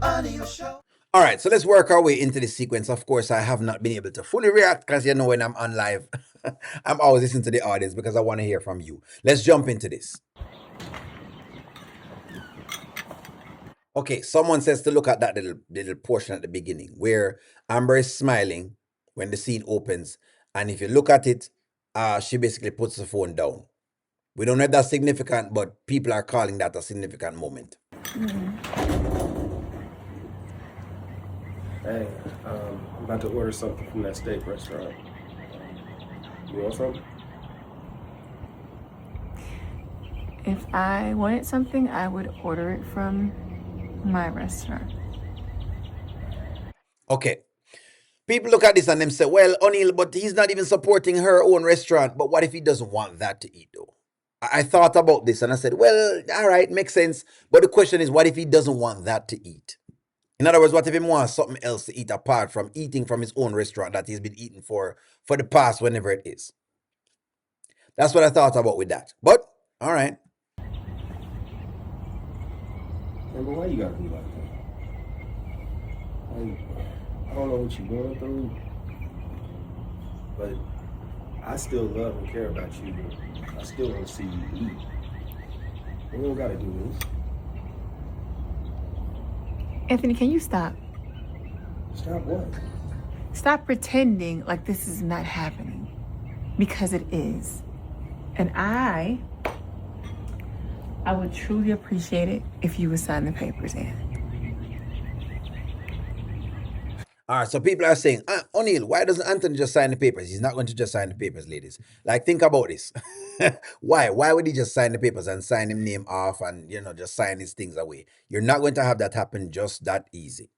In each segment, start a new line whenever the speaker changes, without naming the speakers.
All right, so let's work our way into the sequence. Of course, I have not been able to fully react because you know when I'm on live, I'm always listening to the audience because I want to hear from you. Let's jump into this. Okay, someone says to look at that little portion at the beginning where Amber is smiling when the scene opens, and if you look at it, she basically puts the phone down. We don't know if that's significant, but people are calling that a significant moment.
Hey, I'm about to order something from that steak restaurant. You want something?
If I wanted something, I would order it from my restaurant.
Okay. People look at this and them say, well, O'Neill, but he's not even supporting her own restaurant. But what if he doesn't want that to eat, though? I thought about this and I said, well, all right, makes sense. But the question is, what if he doesn't want that to eat? In other words, what if he wants something else to eat apart from eating from his own restaurant that he's been eating for the past whenever it is? That's what I thought about with that. But, all right.
Amber, why you gotta be like that? I don't know what you're going through, but I still love and care about you. I still want to see you eat. We don't gotta do this.
Anthony, can you stop?
Stop what?
Stop pretending like this is not happening. Because it is. And I would truly appreciate it if you would sign the papers in.
All right, so people are saying, O'Neill, why doesn't Anthony just sign the papers? He's not going to just sign the papers, ladies. Like, think about this. Why? Why would he just sign the papers and sign his name off and, just sign his things away? You're not going to have that happen just that easy.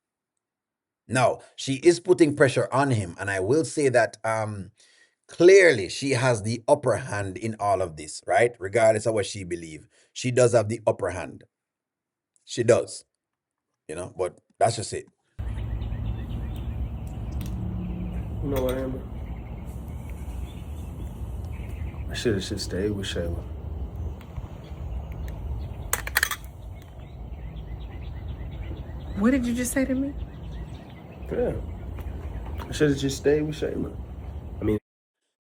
Now, she is putting pressure on him, and I will say that clearly she has the upper hand in all of this, right? Regardless of what she believes, she does have the upper hand. She does, but that's just it.
You know what, Amber? I should have just stayed with Shayla.
What did you just say to me?
Yeah. I should have just stayed with Shayla.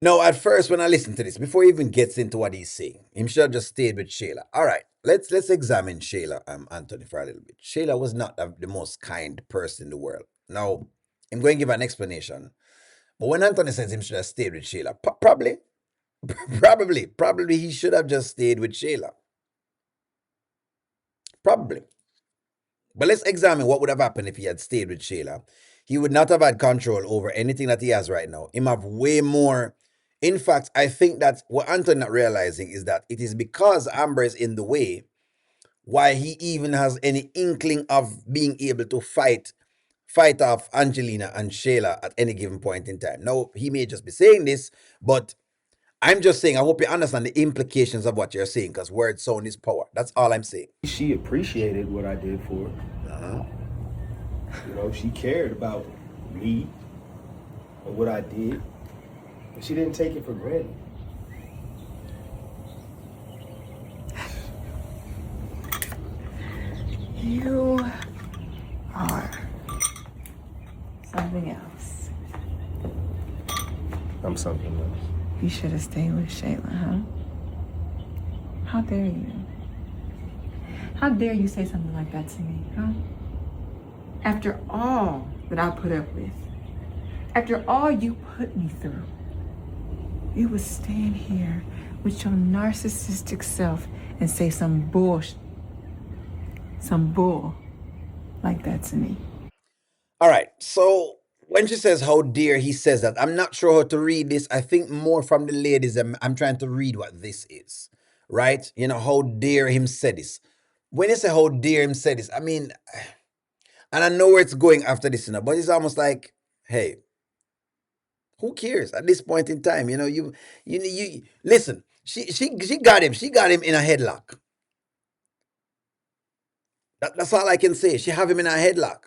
No, at first when I listen to this, before he even gets into what he's saying, he should have just stayed with Shayla. All right, let's examine Shayla, Anthony, for a little bit. Shayla was not the most kind person in the world. Now, I'm going to give an explanation. But when Anthony says he should have stayed with Shayla, probably he should have just stayed with Shayla. Probably. But let's examine what would have happened if he had stayed with Shayla. He would not have had control over anything that he has right now. He have way more. In fact, I think that what Anthony not realizing is that it is because Amber is in the way why he even has any inkling of being able to fight off Angelina and Shayla at any given point in time. Now, he may just be saying this, but I'm just saying, I hope you understand the implications of what you're saying, because word sound is power. That's all I'm saying.
She appreciated what I did for her. She cared about me and what I did. But she didn't take it for granted.
You are something else.
I'm something else.
You should have stayed with Shayla, huh? How dare you? How dare you say something like that to me, huh? After all that I put up with, after all you put me through, you would stand here with your narcissistic self and say some bull like that to me.
All right, so when she says how dare he says that, I'm not sure how to read this. I think more from the ladies, I'm trying to read what this is, right? How dare him say this. When you say how dare him say this, I mean, and I know where it's going after this, but it's almost like, hey, who cares at this point in time? You listen. She got him. She got him in a headlock. That's all I can say. She have him in a headlock.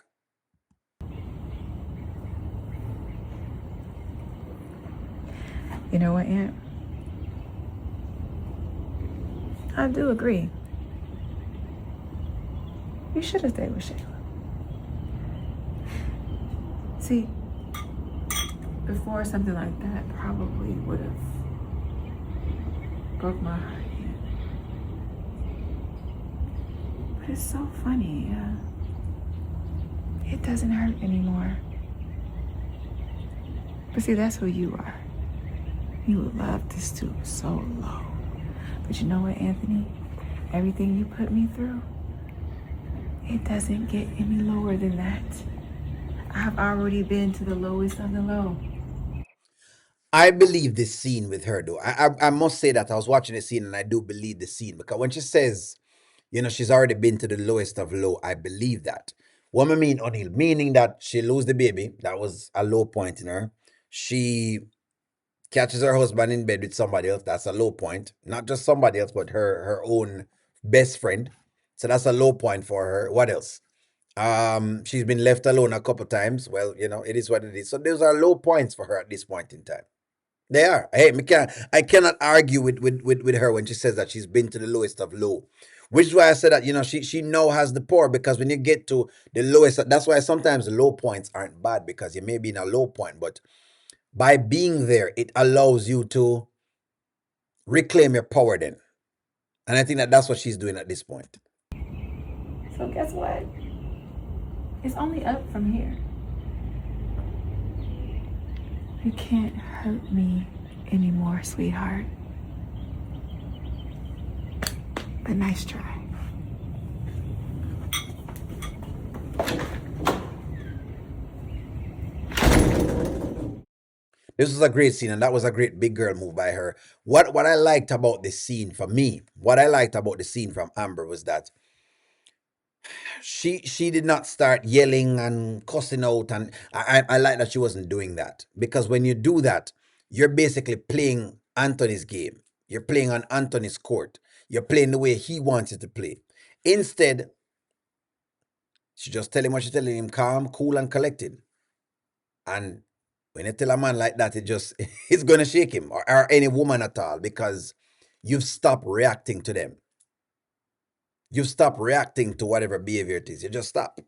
You know what, Aunt? I do agree. You should have stayed with Shayla. See, before something like that probably would have broke my heart. But it's so funny. It doesn't hurt anymore. But see, that's who you are. You love to stoop so low. But you know what, Anthony? Everything you put me through, it doesn't get any lower than that. I've already been to the lowest of the low.
I believe this scene with her, though. I must say that I was watching the scene and I do believe the scene because when she says, she's already been to the lowest of low, I believe that. What I mean, O'Neill, meaning that she lose the baby, that was a low point in her. She catches her husband in bed with somebody else, that's a low point. Not just somebody else, but her own best friend. So that's a low point for her. What else? She's been left alone a couple times. Well, it is what it is. So those are low points for her at this point in time. They are. Hey, I cannot argue with her when she says that she's been to the lowest of low. Which is why I said that, she now has the power, because when you get to the lowest, that's why sometimes the low points aren't bad, because you may be in a low point, but by being there, it allows you to reclaim your power then. And I think that that's what she's doing at this point.
So guess what? It's only up from here. You can't hurt me anymore, sweetheart. But nice try.
This was a great scene, and that was a great big girl move by her. What I liked about this scene, for me, what I liked about the scene from Amber was that she did not start yelling and cussing out, and I like that she wasn't doing that, because when you do that, you're basically playing Anthony's game. You're playing on Anthony's court. You're playing the way he wants you to play. Instead, she just tell him what she's telling him, calm, cool, and collected. And when you tell a man like that, it's gonna shake him, or any woman at all, because you've stopped reacting to them. You've stopped reacting to whatever behavior it is. You just stop.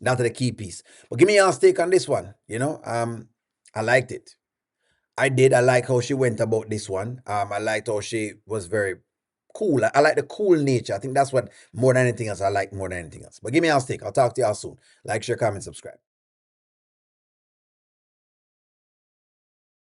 That's the key piece. But give me your take on this one. I liked it. I did. I like how she went about this one. I liked how she was very cool. I like the cool nature. I think that's what, more than anything else, I like more than anything else. But give me your take. I'll talk to y'all soon. Like, share, comment, subscribe.